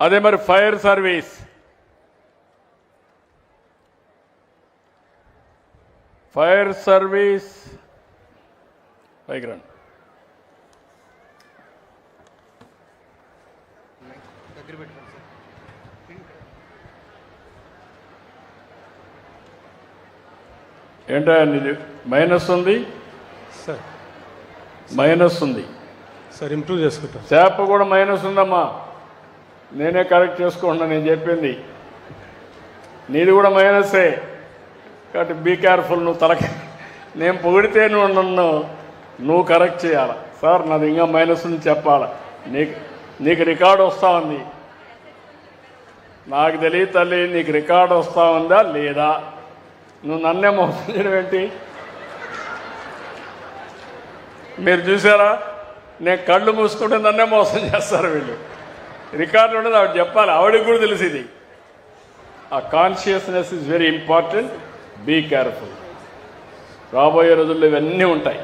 అదే మరి fire service పైకి రండి. ఏంటో ఇది మైనస్ ఉంది సార్, మైనస్ ఉంది సార్ ఇంప్రూవ్ చేసుకుంటాం. శాప్ కూడా మైనస్ ఉందమ్మా, నేనే కరెక్ట్ చేసుకుంటున్నా. నేను చెప్పింది నీది కూడా మైనసే, కాబట్టి బీ కేర్ఫుల్. నువ్వు నేను పొగిడితే నువ్వు కరెక్ట్ చేయాలి. సార్ నాది ఇంకా మైనస్ ఉంది చెప్పాలి. నీకు రికార్డు వస్తూ ఉంది. నాకు తెలియదు తల్లి, నీకు రికార్డు వస్తూ ఉందా లేదా? నువ్వు నన్నే మోసం చేయడం ఏంటి? మీరు చూసారా, నేను కళ్ళు మూసుకుంటే నన్నే మోసం చేస్తారు వీళ్ళు. రికార్డు ఉండదు, ఆవిడ చెప్పాలి, ఆవిడకి కూడా తెలిసింది. ఆ consciousness is very important. Be careful. రాబోయే రోజుల్లో ఇవన్నీ ఉంటాయి.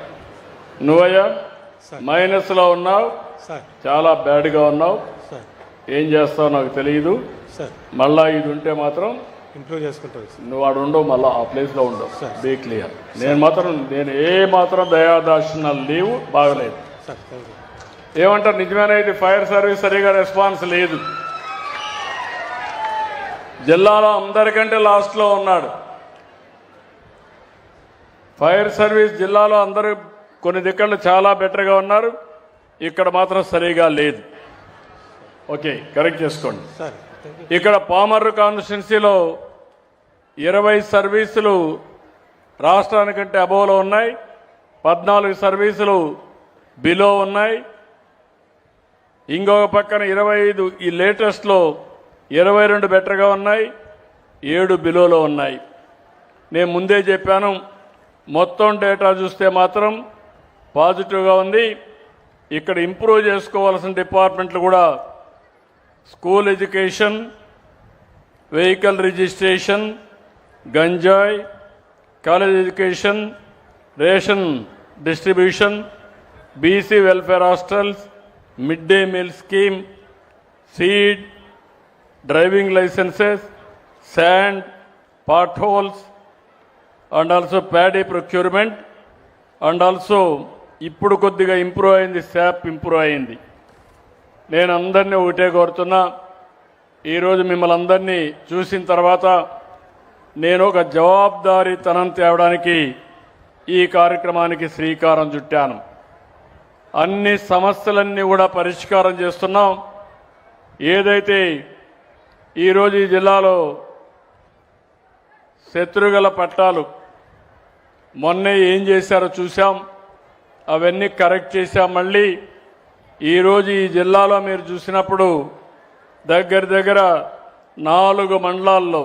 నువ్వయ్యా మైనస్లో ఉన్నావు, చాలా బ్యాడ్గా ఉన్నావు. ఏం చేస్తావు నాకు తెలియదు. మళ్ళా ఇది ఉంటే మాత్రం ఇంప్రూవ్ చేసుకుంటావు. నువ్వు ఆడు ఉండవు, మళ్ళీ ఆ ప్లేస్లో ఉండవు. Be clear. నేను ఏ మాత్రం దయాదాక్షిణ్యాలు లేవు, బాగలేదు. ఏమంటారు? నిజమేనా? ఇది ఫైర్ సర్వీస్ సరిగా రెస్పాన్స్ లేదు. జిల్లాలో అందరికంటే లాస్ట్లో ఉన్నాడు ఫైర్ సర్వీస్. జిల్లాలో అందరూ కొన్ని దిక్కలు చాలా బెటర్గా ఉన్నారు, ఇక్కడ మాత్రం సరిగా లేదు. ఓకే, కరెక్ట్ చేసుకోండి. ఇక్కడ పామర్రు కాన్స్టిట్యున్సీలో 20 సర్వీసులు రాష్ట్రానికంటే అబోవ్లో ఉన్నాయి, 14 సర్వీసులు బిలో ఉన్నాయి. ఇంకొక పక్కన 25, ఈ లేటెస్ట్లో 22 బెటర్గా ఉన్నాయి, 7 బిలోలో ఉన్నాయి. నేను ముందే చెప్పాను, మొత్తం డేటా చూస్తే మాత్రం పాజిటివ్గా ఉంది. ఇక్కడ ఇంప్రూవ్ చేసుకోవాల్సిన డిపార్ట్మెంట్లు కూడా స్కూల్ ఎడ్యుకేషన్, వెహికల్ రిజిస్ట్రేషన్, గంజాయి, college education, ration distribution, BC welfare hostels, mid day meal scheme, seed, driving licences, sand, potholes, and also paddy procurement, and also ఇప్పుడు కొద్దిగా ఇంప్రూవ్ అయింది, శాప్ ఇంప్రూవ్ అయింది. నేను అందరినీ ఒకటే కోరుతున్నా, ఈరోజు మిమ్మల్ని అందరినీ చూసిన తర్వాత నేను ఒక జవాబుదారీతనం తేవడానికి ఈ కార్యక్రమానికి శ్రీకారం చుట్టాను. అన్ని సమస్యలన్నీ కూడా పరిష్కారం చేస్తున్నాం. ఏదైతే ఈరోజు ఈ జిల్లాలో శత్రుగల పట్టాలు మొన్నే ఏం చేశారో చూసాం, అవన్నీ కరెక్ట్ చేశాం. మళ్ళీ ఈరోజు ఈ జిల్లాలో మీరు చూసినప్పుడు దగ్గర 4 మండలాల్లో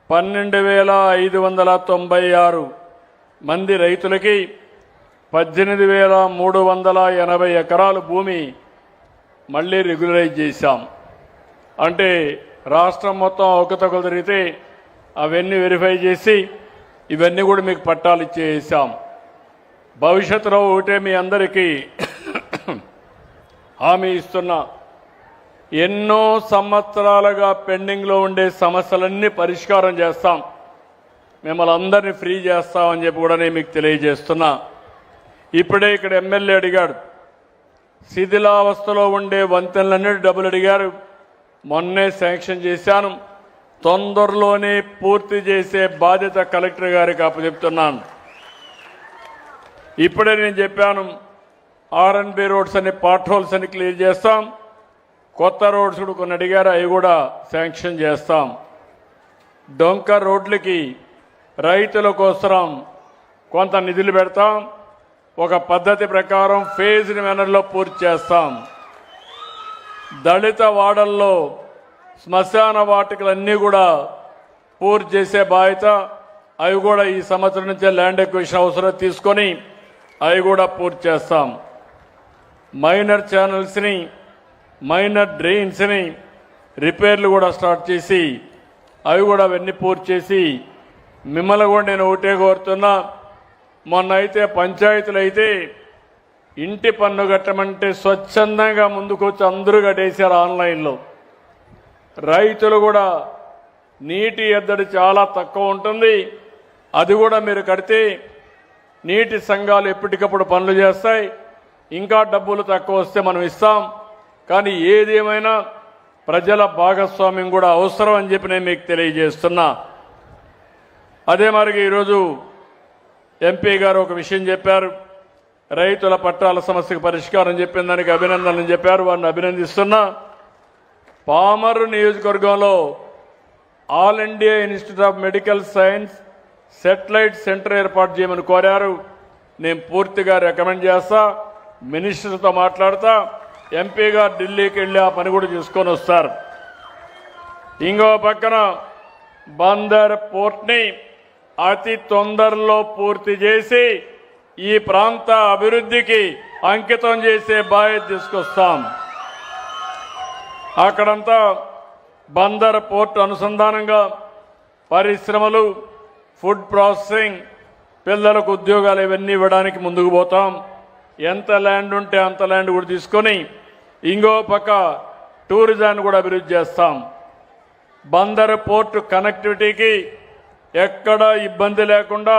12,596 మంది రైతులకి 18,380 ఎకరాలు భూమి మళ్ళీ రెగ్యులరైజ్ చేశాం. అంటే రాష్ట్రం మొత్తం అవకతవకలు జరిగితే అవన్నీ వెరిఫై చేసి ఇవన్నీ కూడా మీకు పట్టాలు ఇచ్చేసాం. భవిష్యత్తులో ఒకటే మీ అందరికీ హామీ ఇస్తున్నా, ఎన్నో సంవత్సరాలుగా పెండింగ్లో ఉండే సమస్యలన్నీ పరిష్కారం చేస్తాం, మిమ్మల్ని అందరినీ ఫ్రీ చేస్తామని చెప్పి కూడా నేను మీకు తెలియజేస్తున్నా. ఇప్పుడే ఇక్కడ ఎమ్మెల్యే అడిగాడు, శిథిలావస్థలో ఉండే వంతెనలన్నీ డబ్బులు అడిగారు. మొన్నే శాంక్షన్ చేశాను, తొందరలోనే పూర్తి చేసే బాధ్యత కలెక్టర్ గారికి అప్పచెప్తున్నాను. ఇప్పుడే నేను చెప్పాను, R&B రోడ్స్ అని, పాట్ హోల్స్ అని క్లియర్ చేస్తాం. కొత్త రోడ్స్ కూడా కొన్ని అడిగారు, అవి కూడా శాంక్షన్ చేస్తాం. డొంక రోడ్లకి రైతుల కోసం కొంత నిధులు పెడతాం. ఒక పద్ధతి ప్రకారం ఫేజ్డ్ మేనర్లో పూర్తి చేస్తాం. దళిత వాడల్లో శ్మశాన వాటికలన్నీ కూడా పూర్తి చేసే బాధ్యత, అవి కూడా ఈ సంవత్సరం నుంచే ల్యాండ్ ఎక్విజిషన్ అవసరం తీసుకొని అవి కూడా పూర్తి చేస్తాం. మైనర్ ఛానల్స్ని, మైనర్ డ్రైన్స్ని రిపేర్లు కూడా స్టార్ట్ చేసి అవి కూడా అవన్నీ పూర్తి చేసి మిమ్మల్ని కూడా నేను ఒకటే కోరుతున్నా. మొన్న అయితే పంచాయతీలు అయితే ఇంటి పన్ను కట్టమంటే స్వచ్ఛందంగా ముందుకొచ్చి అందరూ కట్టేశారు ఆన్లైన్లో. రైతులు కూడా నీటి ఎద్దడి చాలా తక్కువ ఉంటుంది, అది కూడా మీరు కడితే నీటి సంఘాలు ఎప్పటికప్పుడు పనులు చేస్తాయి. ఇంకా డబ్బులు తక్కువ వస్తే మనం ఇస్తాం. కానీ ఏదేమైనా ప్రజల భాగస్వామ్యం కూడా అవసరం అని చెప్పి నేను మీకు తెలియజేస్తున్నా. అదే మరి ఈరోజు ఎంపీ గారు ఒక విషయం చెప్పారు. రైతుల పట్టాల సమస్యకు పరిష్కారం చెప్పిన దానికి అభినందనలు చెప్పారు. వారిని అభినందిస్తున్నా. పామరు నియోజకవర్గంలో all India institute of medical science satellite centre ఏర్పాటు చేయమని కోరారు. నేను పూర్తిగా రికమెండ్ చేస్తా. మినిస్టర్తో మాట్లాడతా. ఎంపీ గారు ఢిల్లీకి వెళ్ళి ఆ పని కూడా చూసుకొని వస్తారు. ఇంకో పక్కన బందర్ పోర్ట్ని అతి తొందరలో పూర్తి చేసి ఈ ప్రాంత అభివృద్ధికి అంకితం చేసే బాధ్యత తీసుకొస్తాం. అక్కడంతా బందర్ పోర్ట్ అనుసంధానంగా పరిశ్రమలు, ఫుడ్ ప్రాసెసింగ్, పిల్లలకు ఉద్యోగాలు ఇవన్నీ ఇవ్వడానికి ముందుకు పోతాం. ఎంత ల్యాండ్ ఉంటే అంత ల్యాండ్ కూడా తీసుకొని ఇంకో పక్క టూరిజాన్ని కూడా అభివృద్ధి చేస్తాం. బందర్ పోర్టు కనెక్టివిటీకి ఎక్కడ ఇబ్బంది లేకుండా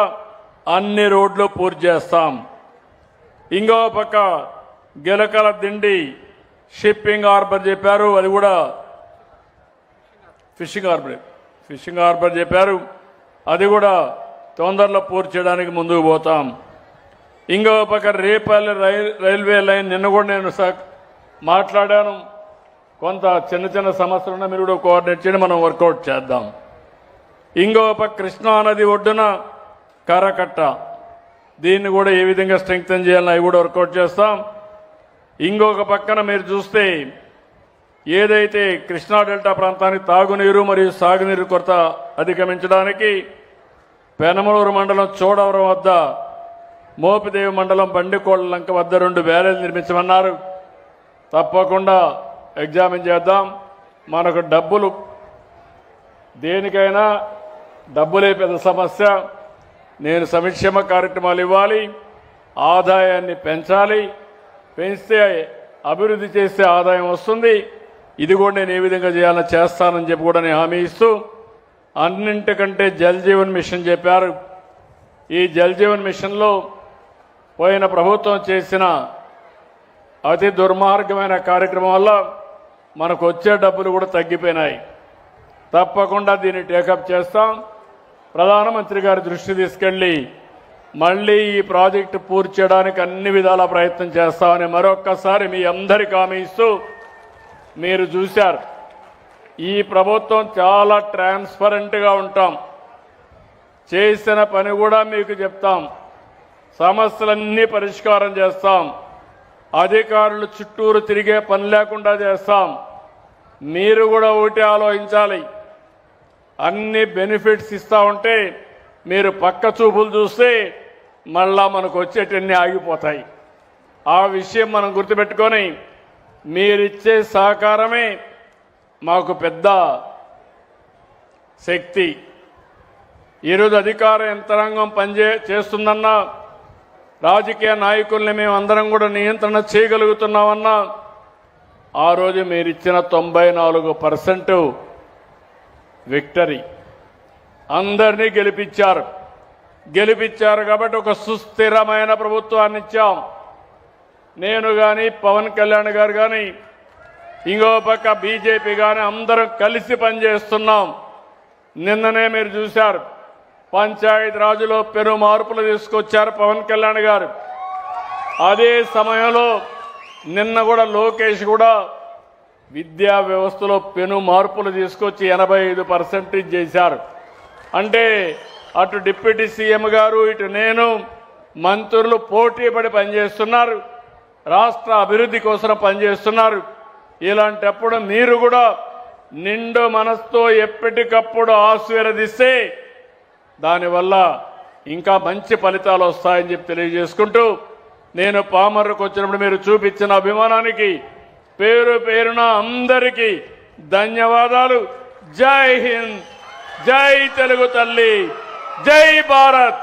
అన్ని రోడ్లు పూర్తి చేస్తాం. ఇంకో పక్క గిలకల దిండి షిప్పింగ్ హార్బర్ చెప్పారు, అది కూడా ఫిషింగ్ హార్బర్ చెప్పారు, అది కూడా తొందరలో పూర్తి చేయడానికి ముందుకు పోతాం. ఇంకో పక్క రేపల్లి రైల్వే లైన్ నిన్న కూడా నేను మాట్లాడాను. కొంత చిన్న చిన్న సమస్యలు ఉన్నా మీరు కూడా కోఆర్డినేట్ చేయండి, మనం వర్కౌట్ చేద్దాం. ఇంకో పక్క కృష్ణా నది ఒడ్డున కరకట్ట, దీన్ని కూడా ఏ విధంగా స్ట్రెంగ్తన్ చేయాలని అవి కూడా వర్కౌట్ చేస్తాం. ఇంకొక పక్కన మీరు చూస్తే ఏదైతే కృష్ణా డెల్టా ప్రాంతానికి తాగునీరు మరియు సాగునీరు కొరత అధిగమించడానికి పెనమలూరు మండలం చోడవరం వద్ద, మోపిదేవి మండలం బండికోళ్ల లంక వద్ద 2 బ్యారేజ్ నిర్మించమన్నారు. తప్పకుండా ఎగ్జామిన్ చేద్దాం. మనకు డబ్బులు దేనికైనా డబ్బులే పెద్ద సమస్య. నేను సంక్షేమ కార్యక్రమాలు ఇవ్వాలి, ఆదాయాన్ని పెంచాలి, పెంచితే అభివృద్ధి చేస్తే ఆదాయం వస్తుంది. ఇది కూడా నేను ఏ విధంగా చేయాలని చేస్తానని చెప్పి కూడా నేను హామీ ఇస్తూ, అన్నింటికంటే జల్ జీవన్ మిషన్ చెప్పారు. ఈ జల్ జీవన్ మిషన్లో పోయిన ప్రభుత్వం చేసిన అతి దుర్మార్గమైన కార్యక్రమం వల్ల మనకు వచ్చే డబ్బులు కూడా తగ్గిపోయినాయి. తప్పకుండా దీన్ని టేకప్ చేస్తాం. ప్రధానమంత్రి గారి దృష్టి తీసుకెళ్లి మళ్ళీ ఈ ప్రాజెక్టు పూర్తి చేయడానికి అన్ని విధాల ప్రయత్నం చేస్తామని మరొక్కసారి మీ అందరికీ హామీ ఇస్తూ, మీరు చూశారు ఈ ప్రభుత్వం చాలా ట్రాన్స్పరెంట్గా ఉంటాం. చేసిన పని కూడా మీకు చెప్తాం. సమస్యలన్నీ పరిష్కారం చేస్తాం. అధికారులు చుట్టూరు తిరిగే పని లేకుండా చేస్తాం. మీరు కూడా ఒకటి ఆలోచించాలి. అన్ని బెనిఫిట్స్ ఇస్తా ఉంటే మీరు పక్క చూపులు చూస్తే మళ్ళా మనకు వచ్చేటన్నీ ఆగిపోతాయి. ఆ విషయం మనం గుర్తుపెట్టుకొని మీరిచ్చే సహకారమే మాకు పెద్ద శక్తి. ఈరోజు అధికార యంత్రాంగం చేస్తుందన్నా, రాజకీయ నాయకుల్ని మేము అందరం కూడా నియంత్రణ చేయగలుగుతున్నామన్నా, ఆ రోజు మీరిచ్చిన 94% విక్టరీ. అందరినీ గెలిపించారు కాబట్టి ఒక సుస్థిరమైన ప్రభుత్వాన్ని ఇచ్చాం. నేను కానీ, పవన్ కళ్యాణ్ గారు కానీ, ఇంకో పక్క బీజేపీ కానీ అందరం కలిసి పనిచేస్తున్నాం. నిన్ననే మీరు చూశారు, పంచాయతీ రాజులో పెను మార్పులు తీసుకొచ్చారు పవన్ కళ్యాణ్ గారు. అదే సమయంలో నిన్న కూడా లోకేష్ కూడా విద్యా వ్యవస్థలో పెను మార్పులు తీసుకొచ్చి 85% చేశారు. అంటే అటు డిప్యూటీ సీఎం గారు, ఇటు నేను, మంత్రులు పోటీ పడి పనిచేస్తున్నారు. రాష్ట్ర అభివృద్ధి కోసం పనిచేస్తున్నారు. ఇలాంటప్పుడు మీరు కూడా నిండు మనసుతో ఎప్పటికప్పుడు ఆశీర్వదిస్తే దానివల్ల ఇంకా మంచి ఫలితాలు వస్తాయని చెప్పి తెలియజేసుకుంటూ, నేను పామర్రుకు వచ్చినప్పుడు మీరు చూపించిన అభిమానానికి పేరు పేరున అందరికీ ధన్యవాదాలు. జై హింద్, జై తెలుగు తల్లి, జై భారత్.